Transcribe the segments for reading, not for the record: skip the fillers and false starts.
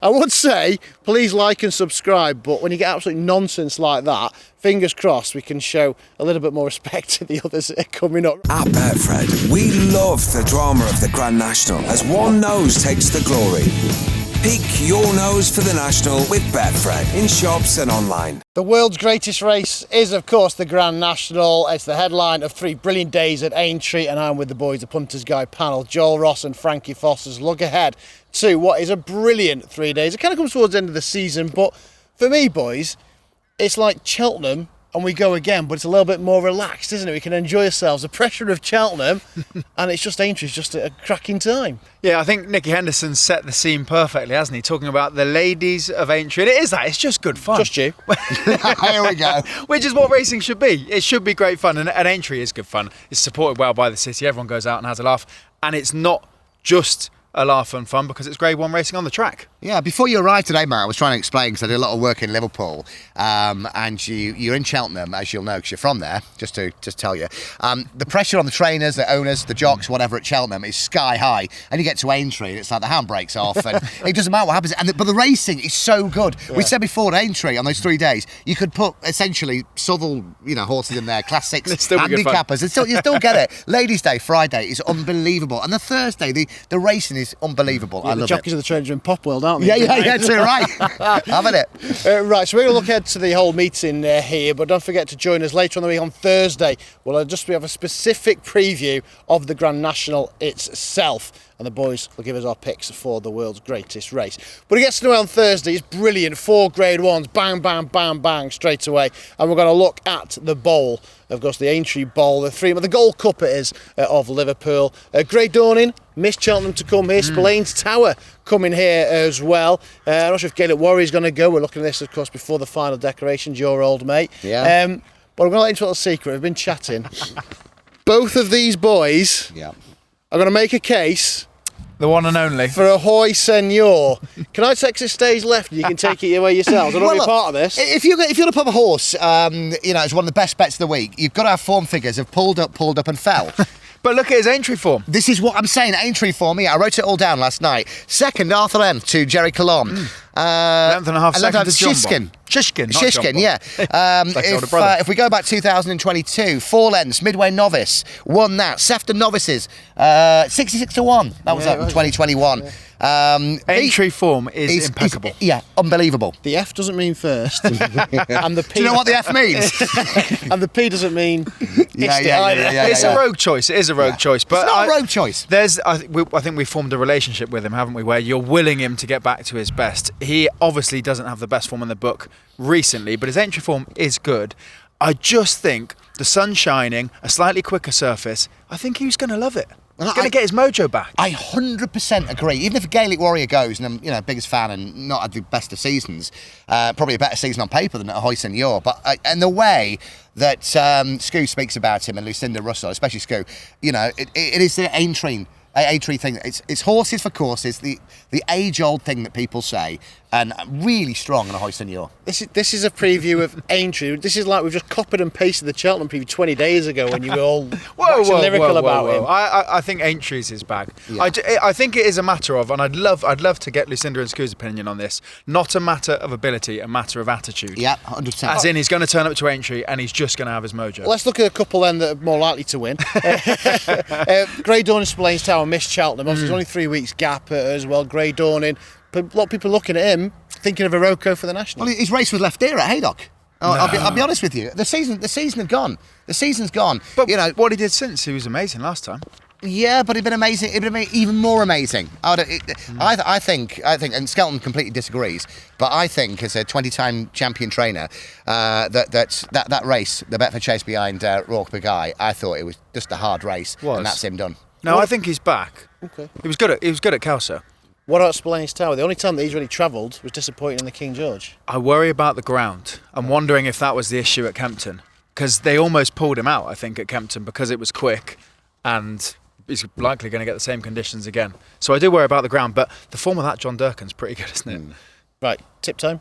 I would say, please like and subscribe, but when you get absolute nonsense like that, fingers crossed we can show a little bit more respect to the others that are coming up. At Betfred, we love the drama of the Grand National as one nose takes the glory. Pick your nose for the National with Betfred in shops and online. The world's greatest race is, of course, the Grand National. It's the headline of 3 brilliant days at Aintree, and I'm with the boys, the Punters Guide panel, Joel Ross and Frankie Foster's look ahead to what is a brilliant 3 days. It kind of comes towards the end of the season, but for me, boys, it's like Cheltenham and we go again, but it's a little bit more relaxed, isn't it? We can enjoy ourselves. The pressure of Cheltenham, and it's just Aintree, it's just a cracking time. Yeah, I think Nicky Henderson set the scene perfectly, hasn't he? Talking about the ladies of Aintree. And it is that, it's just good fun. Just you. Here we go. Which is what racing should be. It should be great fun, and Aintree is good fun. It's supported well by the city. Everyone goes out and has a laugh. And it's not just a laugh and fun because it's Grade 1 racing on the track. Yeah, before you arrived today, Matt, I was trying to explain because I did a lot of work in Liverpool, and you're in Cheltenham, as you'll know, because you're from there, just to tell you. The pressure on the trainers, the owners, the jocks, whatever at Cheltenham is sky high, and you get to Aintree and it's like the handbrake's off, and it doesn't matter what happens. But the racing is so good. Yeah. We said before at Aintree on those 3 days, you could put essentially Southall, horses in there, Class 6 handicappers, and you still get it. Ladies' Day, Friday is unbelievable, and the Thursday, the racing is unbelievable. Yeah, I love it. The jockeys of the trainers are in Popworld, aren't they? Yeah, too right. Having it. Right, so we're going to look ahead to the whole meeting here, but don't forget to join us later on the week on Thursday. We have a specific preview of the Grand National itself, and the boys will give us our picks for the world's greatest race. But it gets to know on Thursday. It's brilliant. 4 Grade 1s, bang, bang, bang, bang, straight away. And we're going to look at the bowl, of course, the Aintree Bowl, the Gold Cup it is, of Liverpool. Grey Dawning, Miss Cheltenham to come here. Spillane's Tower coming here as well. I'm not sure if Gaelic Warrior's going to go. We're looking at this, of course, before the final decorations, your old mate. Yeah. But I'm going to let you into a little secret. We've been chatting. Both of these boys are going to make a case. The one and only. For Ahoy Senor. Can I text it stage left and you can take it away yourselves? I don't want to be part of this. If you're going to put a horse, it's one of the best bets of the week, you've got to have form figures of pulled up and fell. But look at his Aintree form. This is what I'm saying, Aintree form. Yeah, I wrote it all down last night. Second, Arthur length to Jerry Colomb. 11.5 seconds to Jonbon. Shishkin, yeah. If we go back 2022, 4 lengths, Midway Novice, won that. Sefton Novices, 66-1. That was up in 2021. Yeah. Aintree form is impeccable. Unbelievable. The F doesn't mean first. And the P. Do you know what the F means? And the P doesn't mean It's a rogue choice. It is a rogue choice. But it's not a rogue choice. I think we've formed a relationship with him, haven't we, where you're willing him to get back to his best. He obviously doesn't have the best form in the book recently, but his Aintree form is good. I just think the sun shining, a slightly quicker surface, I think he was going to love it. He's going to get his mojo back. I 100% agree. Even if a Gaelic Warrior goes, and I'm biggest fan and not had the best of seasons, probably a better season on paper than at Ahoy Senor, but and the way that Scoo speaks about him and Lucinda Russell, especially Scoo, it is the Aintree thing. It's horses for courses, the age-old thing that people say, and really strong on Ahoy Senor. This is a preview of Aintree. This is like we've just copied and pasted the Cheltenham preview 20 days ago when you were all lyrical about him. I think Aintree's his bag. Yeah. I think it is a matter of, and I'd love to get Lucinda and Scoo's opinion on this, not a matter of ability, a matter of attitude. Yeah, 100%. As in, he's going to turn up to Aintree and he's just going to have his mojo. Let's look at a couple then that are more likely to win. Grey Dawning, Spillane's Tower, Miss Cheltenham. Obviously, there's only 3 weeks gap as well. Grey Dawning. But a lot of people looking at him, thinking of Iroko for the National. Well, his race was left ear at Haydock. I'll be honest with you. The season had gone. The season's gone. But what he did since, he was amazing last time. Yeah, but it'd been amazing. It'd been even more amazing. I think, and Skelton completely disagrees, but I think as a 20-time champion trainer, that race, the Betfred Chase behind Rourke Begay, I thought it was just a hard race, and that's him done. No, I think he's back. Okay. He was good at Kelso. What about Spillane's Tower? The only time that he's really travelled was disappointing in the King George. I worry about the ground. I'm wondering if that was the issue at Kempton, because they almost pulled him out, I think, at Kempton because it was quick and he's likely going to get the same conditions again. So I do worry about the ground, but the form of that John Durkan's pretty good, isn't it? Right, tip time.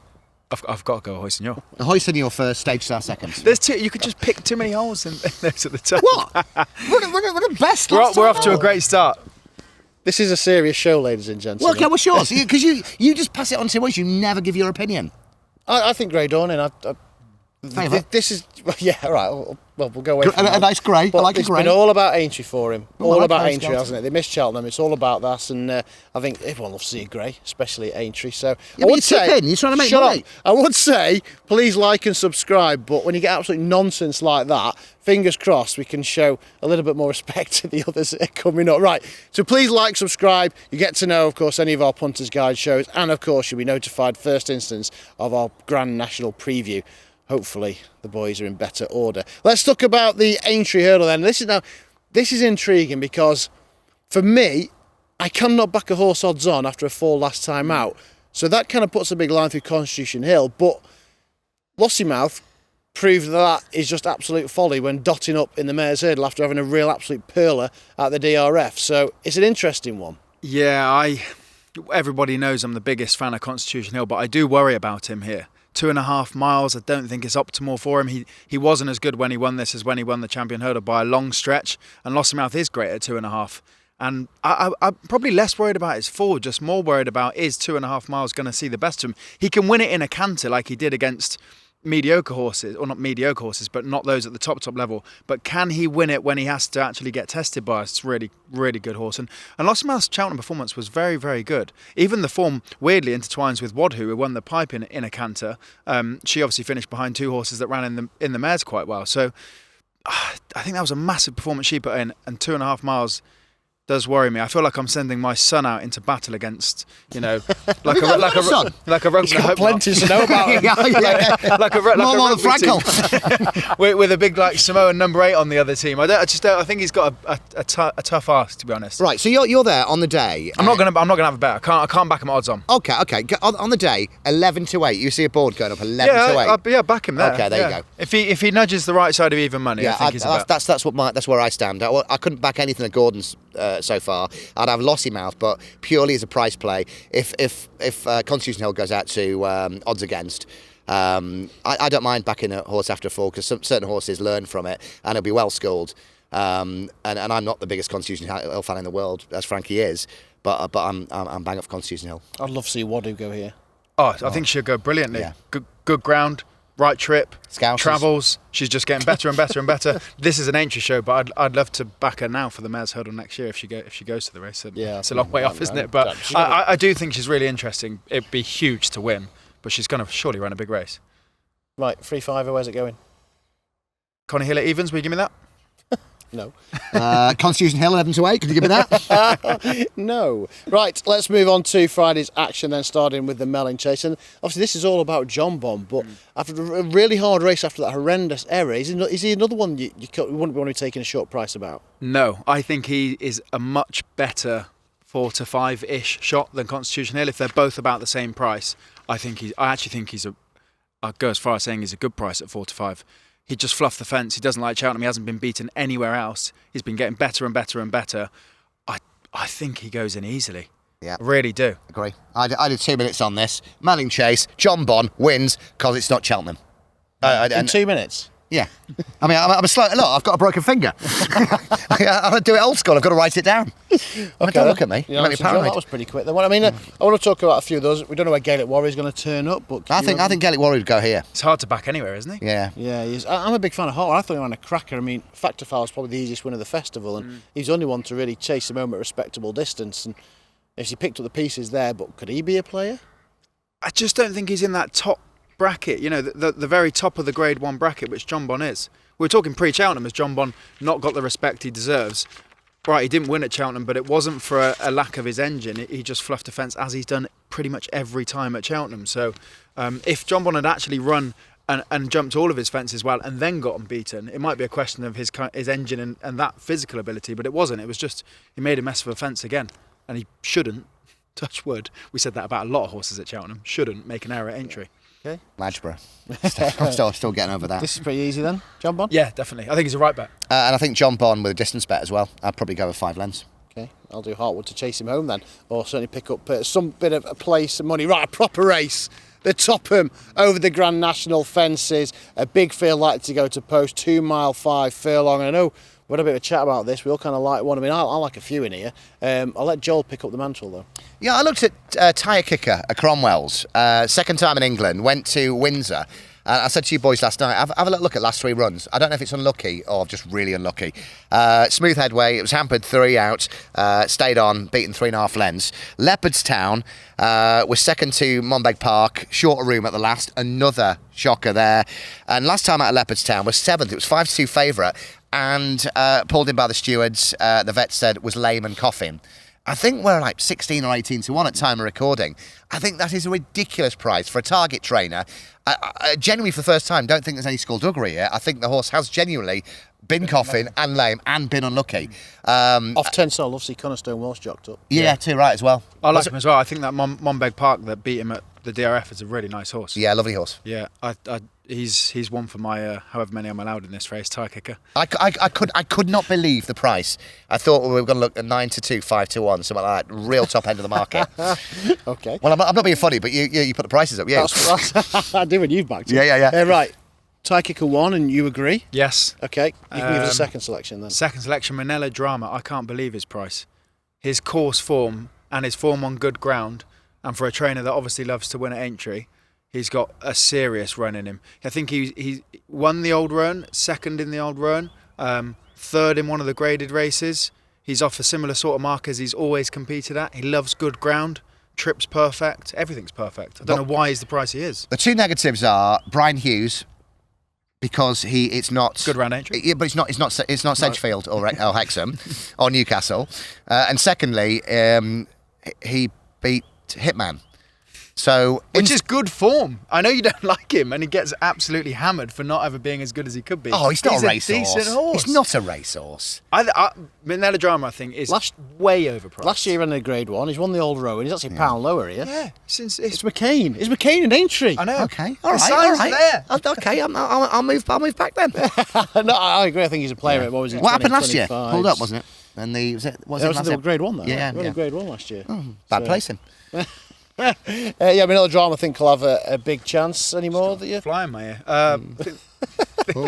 I've got to go Ahoy Senor. Ahoy Senor first, Stage Star second. There's two. You could just pick too many holes in those at the top. What? We're the best. We're off to a great start. This is a serious show, ladies and gentlemen. Well, okay, what's yours? Because you just pass it on to us. You never give your opinion. I think Grey Dawning. Favourite? This is all right. Well, we'll go away from A that. nice grey. I like a It's grey. been all about Aintree for him. Oh, I All like about grey Aintree, scouts. hasn't it? They missed Cheltenham. It's all about that, and I think everyone loves to see a grey, especially at Aintree. So Yeah, but you're tipping. You're trying to make shut money. up. I would say, please like and subscribe. But when you get absolute nonsense like that, fingers crossed, we can show a little bit more respect to the others that are coming up. Right. So please like, subscribe. You get to know, of course, any of our Punters Guide shows, and of course, you'll be notified first instance of our Grand National preview. Hopefully the boys are in better order. Let's talk about the Aintree Hurdle then. This is intriguing because for me, I cannot back a horse odds on after a fall last time out. So that kind of puts a big line through Constitution Hill. But Lossiemouth proved that is just absolute folly when dotting up in the Mare's Hurdle after having a real absolute perler at the DRF. So it's an interesting one. Yeah, everybody knows I'm the biggest fan of Constitution Hill, but I do worry about him here. 2.5 miles, I don't think it's optimal for him. He wasn't as good when he won this as when he won the Champion Hurdle by a long stretch, and Lossiemouth is great at 2.5. And I'm probably less worried about his forward, just more worried about is 2.5 miles going to see the best of him. He can win it in a canter like he did against mediocre horses, or not mediocre horses, but not those at the top level. But can he win it when he has to actually get tested by a really, really good horse? And Lossiemouth's Cheltenham performance was very, very good. Even the form weirdly intertwines with Wadhu, who won the Pipe in a canter. She obviously finished behind two horses that ran in the mares quite well. So I think that was a massive performance she put in, and 2.5 miles does worry me. I feel like I'm sending my son out into battle against, like a son? He's got plenty to know about him. like a More than rugby team. Frankel. with a big Samoan number 8 on the other team. I think he's got a tough ask, to be honest. Right, so you're there on the day. I'm not gonna have a bet. I can't back him at odds on. Okay. On the day, 11 to 8. You see a board going up 11 to 8. Back him there. Okay, there you go. If he nudges the right side of even money, I think he's a bet. That's where I stand. I couldn't back anything at Gordon's so far. I'd have Lossiemouth, but purely as a price play. If Constitution Hill goes out to odds against, I don't mind backing a horse after a fall because certain horses learn from it and it'll be well schooled. And I'm not the biggest Constitution Hill fan in the world, as Frankie is, but I'm bang up for Constitution Hill. I'd love to see Wadhu go here. I think she'll go brilliantly. Yeah. Good ground. Right trip, Scousers. Travels. She's just getting better and better and better. This is an Aintree show, but I'd love to back her now for the Mare's Hurdle next year if she goes to the race. Yeah, it's a long way off, isn't it? But I do think she's really interesting. It'd be huge to win, but she's going to surely run a big race. Right, 3-5. Where's it going? Connie Hill at evens. Will you give me that? No. Constitution Hill 11 to 8. Could you give me that? No. Right, let's move on to Friday's action then, starting with the Melling Chase. And obviously this is all about Jonbon, but after a really hard race after that horrendous error, is he another one you wouldn't want to be taking a short price about? No, I think he is a much better 4 to 5-ish shot than Constitution Hill. If they're both about the same price, I actually think I'd go as far as saying he's a good price at 4 to 5. He just fluffed the fence. He doesn't like Cheltenham. He hasn't been beaten anywhere else. He's been getting better and better and better. I think he goes in easily. Yeah. I really do. Agree. I did 2 minutes on this. Melling Chase, Jonbon wins because it's not Cheltenham. In 2 minutes? Yeah. I mean, I'm a slow... Look, I've got a broken finger. I'll do it old school. I've got to write it down. Okay, don't look at me. Yeah, Make me paranoid. that was pretty quick. Then. I mean, I want to talk about a few of those. We don't know where Gaelic Warrior's going to turn up, but I think Gaelic Warrior would go here. It's hard to back anywhere, isn't he? Yeah. Yeah, he is. I'm a big fan of Hart. I thought he ran a cracker. I mean, Factorfile is probably the easiest win of the festival, and he's the only one to really chase him home at a respectable distance. And if he picked up the pieces there, but could he be a player? I just don't think he's in that top bracket, the very top of the Grade 1 bracket, which Jonbon is. We were talking pre-Cheltenham, has Jonbon not got the respect he deserves? Right, he didn't win at Cheltenham, but it wasn't for a lack of his engine. He just fluffed a fence, as he's done pretty much every time at Cheltenham. So if Jonbon had actually run and jumped all of his fences well and then gotten beaten, it might be a question of his engine and that physical ability, but it wasn't. It was just he made a mess of a fence again, and he shouldn't, touch wood, we said that about a lot of horses at Cheltenham, shouldn't make an error at Aintree. Okay. Ladgeborough. I'm still getting over that. This is pretty easy then, Jonbon? Yeah, definitely. I think he's a right bet. And I think Jonbon with a distance bet as well. I'd probably go with 5 lengths. Okay, I'll do Hartwood to chase him home then, or certainly pick up some bit of a place and money. Right, a proper race. The Topham over the Grand National fences. A big field likely to go to post, 2 mile 5 furlong. I know We had a bit of a chat about this. We all kind of like one. I mean, I like a few in here. I'll let Joel pick up the mantle, though. Yeah, I looked at Tyre Kicker at Cromwell's. Second time in England, went to Windsor. I said to you boys last night, have a little look at last 3 runs. I don't know if it's unlucky or just really unlucky. Smooth headway, it was hampered 3 out, stayed on, beaten 3.5 lengths. Leopardstown was second to Monbeg Park, shorter room at the last, another shocker there. And last time out at Leopardstown was 7th, it was 5-2 favourite, and pulled in by the stewards, the vet said was lame and coughing. I think we're like 16 or 18 to 1 at time of recording. I think that is a ridiculous price for a target trainer. I genuinely, for the first time, don't think there's any skullduggery here. I think the horse has genuinely been coughing and lame and been unlucky. Off 10 so I love to see Coniston Walsh jocked up. Yeah, too right as well. I like him as well. I think that Monbeg Park that beat him at the DRF is a really nice horse. Yeah, lovely horse. Yeah, he's one for my however many I'm allowed in this race, Tyre Kicker. I could not believe the price. I thought we were going to look at 9 to 2, 5 to 1, something like that. Real top end of the market. Okay. Well, I'm not being funny, but you put the prices up. Yeah. That's I do when you've backed it. Yeah. Right. Tyre Kicker 1, and you agree? Yes. Okay. You can give us a second selection then. Second selection, Manila Drama. I can't believe his price. His course form and his form on good ground, and for a trainer that obviously loves to win at Aintree, he's got a serious run in him. I think he won the Old Roan, second in the Old Roan, third in one of the graded races. He's off a similar sort of mark as he's always competed at. He loves good ground, trips perfect, everything's perfect. I don't know why he's the price he is. The 2 negatives are Brian Hughes, because it's not good round Aintree. Yeah, but it's not Sedgefield or Hexham or Newcastle. And secondly, he beat Hitman. So, which is good form. I know you don't like him, and he gets absolutely hammered for not ever being as good as he could be. Oh, he's not a racehorse. Decent horse. He's not a racehorse. Manila Drama, I think, is way overpriced. Last year he ran a Grade 1. He's won the Old Row, and he's actually a pound lower here. Yeah, it's McCain. It's McCain and Aintree. I know. Okay, all right. There. Okay, I'll move back then. No, I agree. I think he's a player. Yeah. What happened last year? Pulled up, wasn't it? And was it the Grade 1 though. Yeah, right? Grade 1 last year. Bad placing. Manila Drama, I think, will have a big chance anymore. That you flying my ear. I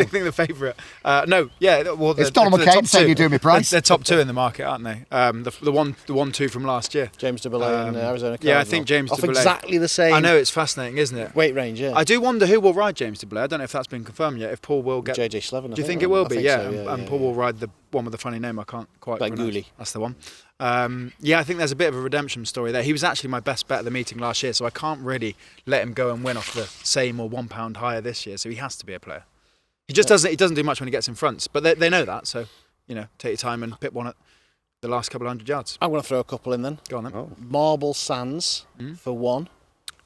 think the favourite. Well, it's Donald McCain saying you're doing me price. They're top 2 in the market, aren't they? The 1-2 from last year. James de Belay and Arizona. Yeah, I think James de Belay. Exactly the same. I know, it's fascinating, isn't it? Weight range, yeah. I do wonder who will ride James de Belay. I don't know if that's been confirmed yet. If Paul will get JJ Slevin. Do you think it will be? Yeah, so, and Paul will ride the one with the funny name. I can't quite. Banguli. That's the one. I think there's a bit of a redemption story there. He was actually my best bet at the meeting last year, so I can't really let him go and win off the same or £1 higher this year. So he has to be a player. He just doesn't. He doesn't do much when he gets in front, but they know that. So take your time and pick one at the last couple of 100 yards. I'm going to throw a couple in then. Go on then. Oh. Marble Sands for 1.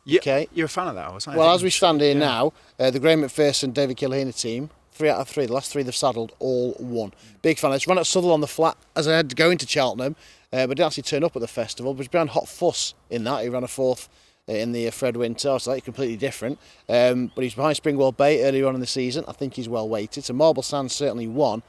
Yeah, okay. You're a fan of that horse, aren't you? Well, as we stand here now, the Graham McPherson, David Kilheener team, 3 out of 3. The last 3 they've saddled, all won. Big fan. It's run at Southwell on the flat as I had to go into Cheltenham, but didn't actually turn up at the festival. But he's behind Hot Fuss in that. He ran a 4th in the Fred Winter, so that's completely different. But he's behind Springwell Bay earlier on in the season. I think he's well weighted. So Marble Sands certainly won.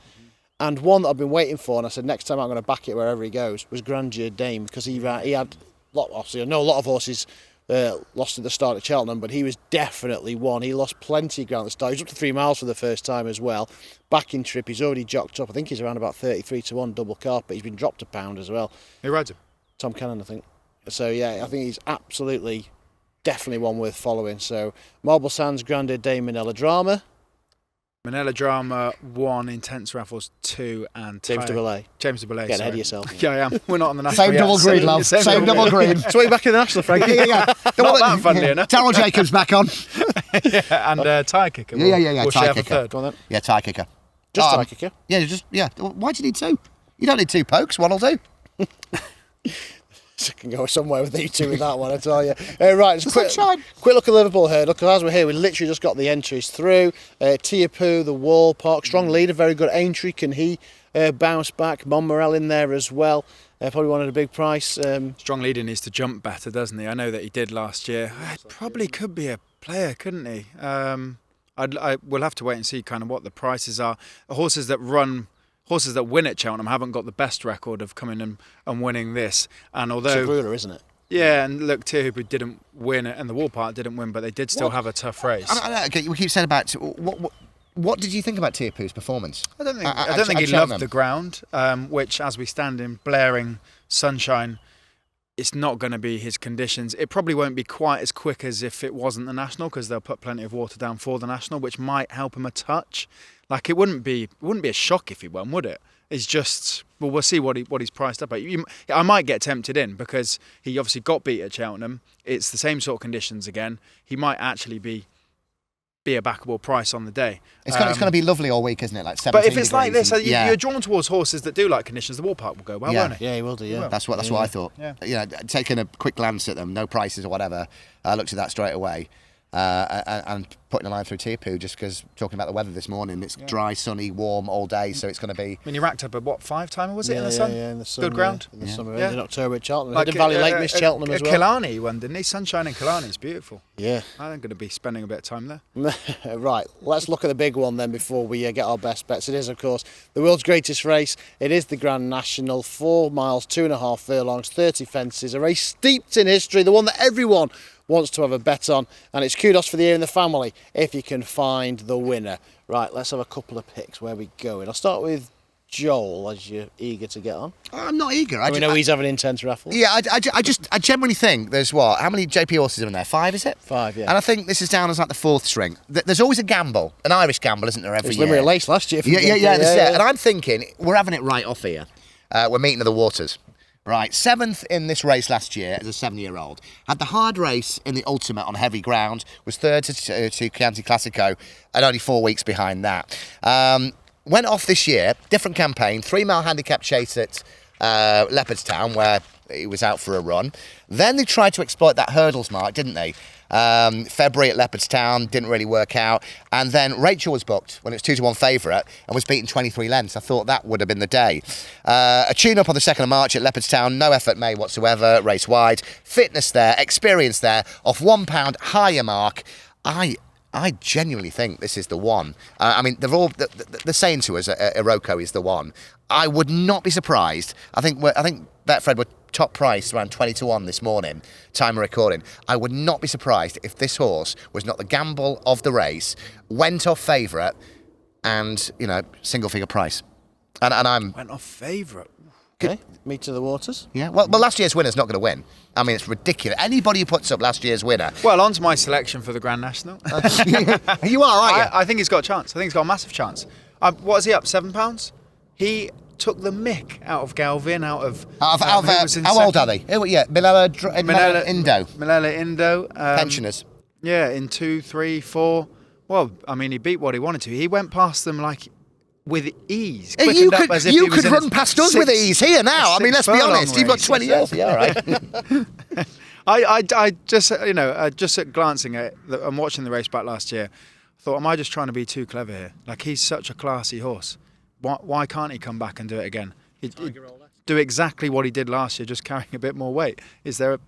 And one that I've been waiting for, and I said next time I'm going to back it wherever he goes, was Grandeur Dame, because he had, obviously I know a lot of horses lost at the start at Cheltenham, but he was definitely one. He lost plenty of ground at the start. He was up to 3 miles for the first time as well. Backing trip, he's already jocked up. I think he's around about 33 to 1 double carpet. He's been dropped a pound as well. Who rides him? Tom Cannon, I think. So yeah, I think he's absolutely, definitely one worth following. So Marble Sands, Grandeur Dame, Manila Drama. Manila Drama 1, Intense Raffles 2, and James de Belay. James de Belay. Get ahead of yourself. Yeah, I am. We're not on the national. Same double green, love. Same double green. So you're back in the national, Frankie. Yeah. Not that funnily enough. Darryl Jacobs back on. And Tyre Kicker. Yeah. Tyre Kicker. Third. Go on then. Yeah, Tyre Kicker. Just Tyre Kicker. Yeah. Why do you need 2? You don't need 2 pokes. One will do. I can go somewhere with you two with that one, I tell you. Right, just quick look at Liverpool Hurdle, because as we're here, we literally just got the entries through. Teahupoo, the Wall Park, strong leader, very good. Aintree, can he bounce back? Montmorel in there as well. Probably wanted a big price. Strong leader needs to jump better, doesn't he? I know that he did last year. Probably could be a player, couldn't he? We'll have to wait and see kind of what the prices are. Horses that win at Cheltenham haven't got the best record of coming and winning this. And although it's a ruler, isn't it? Yeah, and look, Teahupoo didn't win and the Wall Park didn't win, but they did still have a tough race. Okay, we keep saying about What did you think about Teahupoo's performance? I don't think he loved the ground, which, as we stand in blaring sunshine, it's not going to be his conditions. It probably won't be quite as quick as if it wasn't the National, because they'll put plenty of water down for the National, which might help him a touch. Like, it wouldn't be a shock if he won, would it? It's just, well, we'll see what he's priced up at. I might get tempted in, because he obviously got beat at Cheltenham. It's the same sort of conditions again. He might actually be a backable price on the day. It's going to be lovely all week, isn't it? Like 17 But if it's like this, yeah. you're drawn towards horses that do like conditions. The Wall Park will go well, won't it? Yeah, he will do. Yeah, That's what I thought. Yeah. Taking a quick glance at them, no prices or whatever. I looked at that straight away, and putting a line through Teahupoo just because talking about the weather this morning. It's dry, sunny, warm all day, so it's going to be. I mean, you racked up a 5-timer, was it, in the sun? Yeah, in the sun. Good ground. In the summer, in October at Cheltenham. Like Valley Lake missed Cheltenham as well. Killarney won, didn't he? Sunshine in Killarney is beautiful. Yeah. I'm going to be spending a bit of time there. Right, let's look at the big one then before we get our best bets. It is, of course, the world's greatest race. It is the Grand National, 4 miles, 2.5 furlongs, 30 fences, a race steeped in history, the one that everyone wants to have a bet on, and it's kudos for the year in the family if you can find the winner. Right, let's have a couple of picks. Where we going? I'll start with Joel, as you're eager to get on. I'm not eager. We know he's having intense raffle. Yeah, I generally think there's how many JP horses are in there? 5, is it? 5, yeah. And I think this is down as like the 4th string. There's always a gamble, an Irish gamble, isn't there, every year? Limerick Lace last year. Yeah. And I'm thinking we're having it right off here. We're meeting the waters. Right, 7th in this race last year as a 7-year-old. Had the hard race in the Ultimate on heavy ground. Was 3rd to Chianti Classico, and only 4 weeks behind that. Went off this year, different campaign, 3-mile handicap chase at Leopardstown, where he was out for a run. Then they tried to exploit that hurdles mark, didn't they? February at Leopardstown, didn't really work out. And then Rachel was booked when it was 2-1 favourite and was beaten 23 lengths. I thought that would have been the day. A tune-up on the 2nd of March at Leopardstown, no effort made whatsoever, race wide. Fitness there, experience there, off £1 higher mark. I genuinely think this is the one. I mean, they're saying to us Iroko is the one. I would not be surprised. I think Betfred were top priced around 20-1 this morning, time of recording. I would not be surprised if this horse was not the gamble of the race, went off favourite, and single figure price. And I'm went off favourite. Okay, me to the waters. Yeah, well, last year's winner's not going to win. I mean, it's ridiculous. Anybody who puts up last year's winner. Well, on to my selection for the Grand National. You are, aren't you? I think he's got a chance. I think he's got a massive chance. What is he up? £7? He took the mick out of Galvin, out of how old are they? Minella Indo. Minella Indo. Pensioners. Yeah, in 2, 3, 4. Well, I mean, he beat what he wanted to. He went past them like with ease. You could run past us with ease here now. I mean, let's be honest. You've got 20 years. Yeah, all right. I just, just at glancing at it and watching the race back last year, I thought, am I just trying to be too clever here? Like, he's such a classy horse. Why can't he come back and do it again? He'd do exactly what he did last year, just carrying a bit more weight. There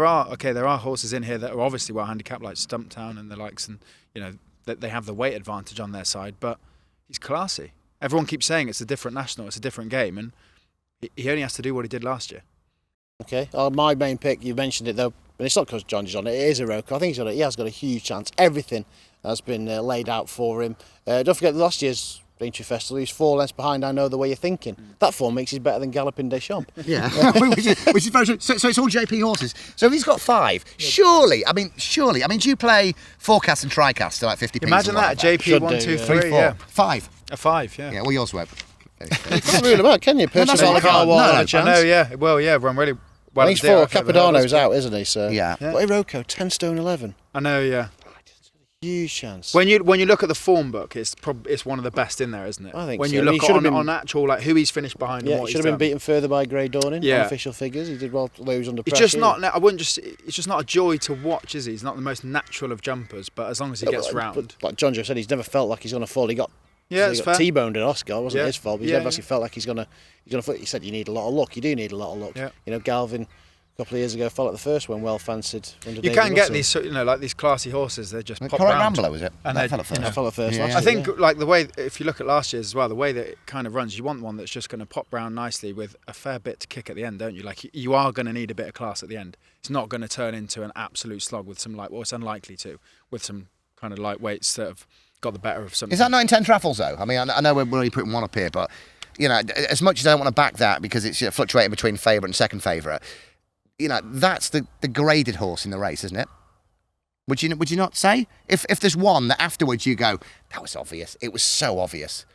are horses in here that are obviously well handicapped, like Stumptown and the likes, and that they have the weight advantage on their side. But he's classy. Everyone keeps saying it's a different National, it's a different game, and he only has to do what he did last year. Okay, my main pick, you mentioned it though, but it's not because John's on it, it is Iroko. I think he has got a huge chance. Everything has been laid out for him. Don't forget last year's Aintree Festival, he's 4 lengths behind. I know the way you're thinking. That form makes him better than Galloping Deschamps. Yeah, which is very true. So it's all JP horses. So if he's got 5, surely. I mean, do you play forecast and tricast to like 50p? Imagine that, JP 1, 2, 3, 4. Yeah. 5. A 5, yeah. Yeah, well, yours were. You can't rule him out, can you? Percival I know, yeah. Well, yeah, run really well. I think he's 4. Capadano's out, isn't he? So yeah. But Iroko, 10 stone 11. I know, yeah. Huge chance. When you look at the form book, it's one of the best in there, isn't it? I think when so. you look on actual like who he's finished behind. Yeah, and what he should have been beaten further by Grey Dawning. Yeah. On official figures, he did well. Although he was under pressure. It's just not. I wouldn't just. It's just not a joy to watch, is he? He's not the most natural of jumpers, but as long as he gets round. Like John Joe said, he's never felt like he's going to fall. He got T-boned at Oscar. It wasn't his fault. But he's never actually felt like he's going to. He said you need a lot of luck. You do need a lot of luck. Yeah. Galvin. A couple of years ago, fell at the first one, well fancied. You can get these, like these classy horses. They just pop round. Rambler, was it? And they fell at first. Fell at first. Yeah. Last I think year, like the way, if you look at last year's as well, the way that it kind of runs, you want one that's just going to pop round nicely with a fair bit to kick at the end, don't you? Like you are going to need a bit of class at the end. It's not going to turn into an absolute slog with some it's unlikely to, with some kind of lightweights that have got the better of something. Is that not in 10 truffles though? I mean, I know we're really putting one up here, but you know, as much as I don't want to back that because it's fluctuating between favourite and second favourite, you know, that's the graded horse in the race, isn't it? Would you not say? If there's one that afterwards you go, that was obvious. It was so obvious.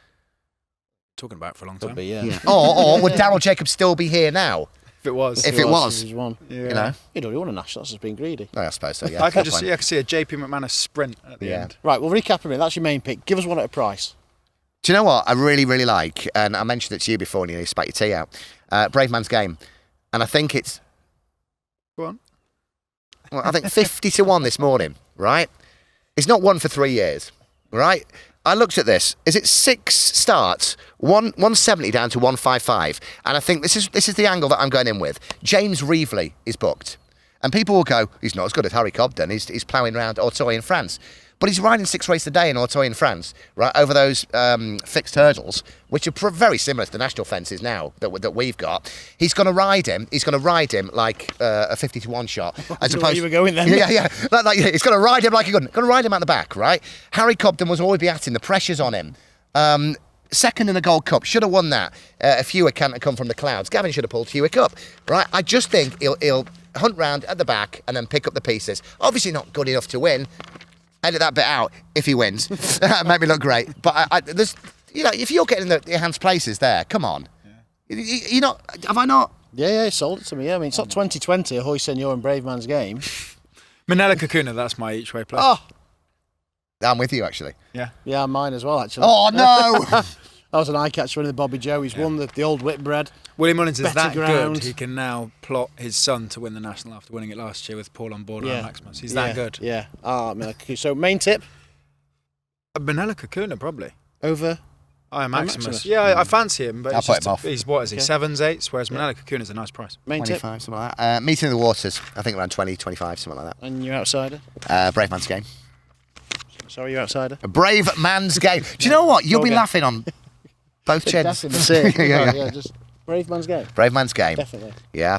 Talking about it for a long time. Could be, yeah. Or would Daryl Jacobs still be here now? If it was. If it was. He's won. Yeah. You know? He'd already won a national, that's just being greedy. No, I suppose so, yeah. I can Fair point. I can see a JP McManus sprint at the end. Right, we'll recap a minute. That's your main pick. Give us one at a price. Do you know what I really, really like? And I mentioned it to you before and you spat your tea out. Brave Man's Game. And I think it's... Go on. Well, I think 50 to 1 this morning, right? It's not won for 3 years, right? I looked at this. Is it 6 starts, 170 down to 155? And I think this is the angle that I'm going in with. James Reevely is booked. And people will go, he's not as good as Harry Cobden. He's ploughing around Auteuil in France. But he's riding 6 races a day in Auteuil in France, right, over those fixed hurdles, which are very similar to the national fences now that we've got. He's going to ride him. He's going to ride him like a 50 to 1 shot. As opposed, you were going then. Yeah. Like, he's going to ride him like a gun. Going to ride him out the back, right? Harry Cobden was always be at him. The pressure's on him. Second in the Gold Cup. Should have won that. If Hewitt can't have come from the clouds. Gavin should have pulled Hewitt up, right? I just think he'll hunt round at the back and then pick up the pieces. Obviously not good enough to win. Edit that bit out if he wins. Make me look great. But there's, you know, if you're getting the Hans places there, come on. Yeah. You're not. Have I not? Yeah, he sold it to me. Yeah, I mean, it's not 2020, Ahoy Senor and Brave Man's Game. Manila Kakuna, that's my each way play. Oh, I'm with you actually. yeah, mine as well, actually. Oh no! That was an eye catcher in the Bobby Joe. He's won the old Whitbread. William Mullins is Better that ground. good, he can now plot his son to win the national after winning it last year with Paul on board and Maximus. He's that good. Yeah. So main tip? Manila Kakuna, probably. Over? Maximus. Yeah, I fancy him, but I'll put him off. He's, what is he, Okay. 7s, 8s, whereas Manila Kakuna's a nice price. Main 25, something like that. Meeting in the Waters, I think around 20, 25, something like tip? And your outsider? that. Brave Man's Game. Sorry, your outsider? A Brave Man's Game. Do you know what? You'll be Okay. laughing on both chins. Yeah, just Brave Man's Game. Brave Man's Game. Definitely. Yeah.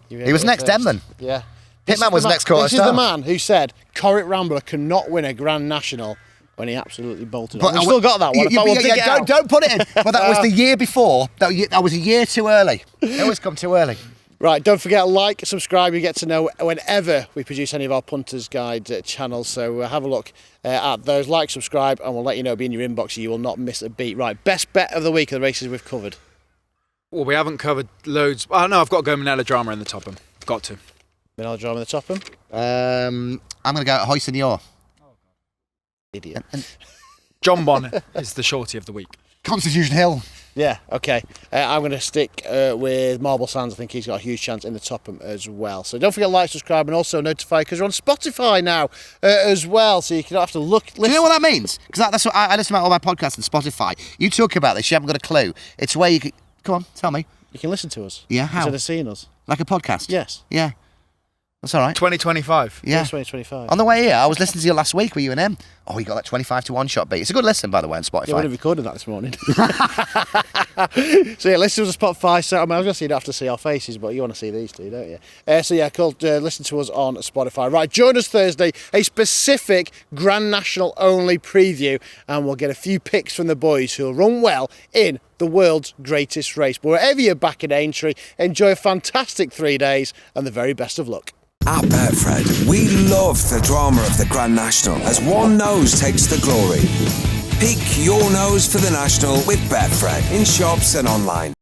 You He was heard it next first. Denman. Yeah. Hitman was the next quarter This is star. the man who said Corrit Rambler cannot win a Grand National when he absolutely bolted on. But We've still got that one. We'll dig it out. Don't put it in. But that was the year before. That was a year too early. They always come too early. Right, don't forget, like, subscribe, you get to know whenever we produce any of our Punters Guide channels, so have a look at those, like, subscribe, and we'll let you know, be in your inbox, so you will not miss a beat. Right, best bet of the week of the races we've covered. Well, we haven't covered loads. Oh, no, I've got to go Manila Drama in the Topham. Got to. Melodrama in the Topham. I'm going to go Ahoy Senor. Idiot. Jonbon is the shorty of the week. Constitution Hill. Yeah, okay. I'm going to stick with Marble Sands. I think he's got a huge chance in the Topham as well. So don't forget to like, subscribe, and also notify, because we're on Spotify now as well. So you can have to look. Do you know what that means? Because that's what I listen to all my podcasts on Spotify. You talk about this, you haven't got a clue. It's where you can... Come on, tell me. You can listen to us. Yeah, how? Instead of seeing us. Like a podcast? Yes. Yeah. That's all right. 2025. Yeah. 2025. On the way here, I was listening to you last week with you and him. Oh, you got that 25 to 1 shot beat. It's a good listen, by the way, on Spotify. Yeah, we recorded that this morning. So yeah, listen to us on Spotify. So I was going to say you don't have to see our faces, but you want to see these two, don't you? So yeah, cool. Listen to us on Spotify. Right, join us Thursday, a specific Grand National only preview, and we'll get a few picks from the boys who'll run well in the world's greatest race. But wherever you're back in Aintree, enjoy a fantastic 3 days and the very best of luck. At Betfred, we love the drama of the Grand National as one nose takes the glory. Pick your nose for the National with Betfred in shops and online.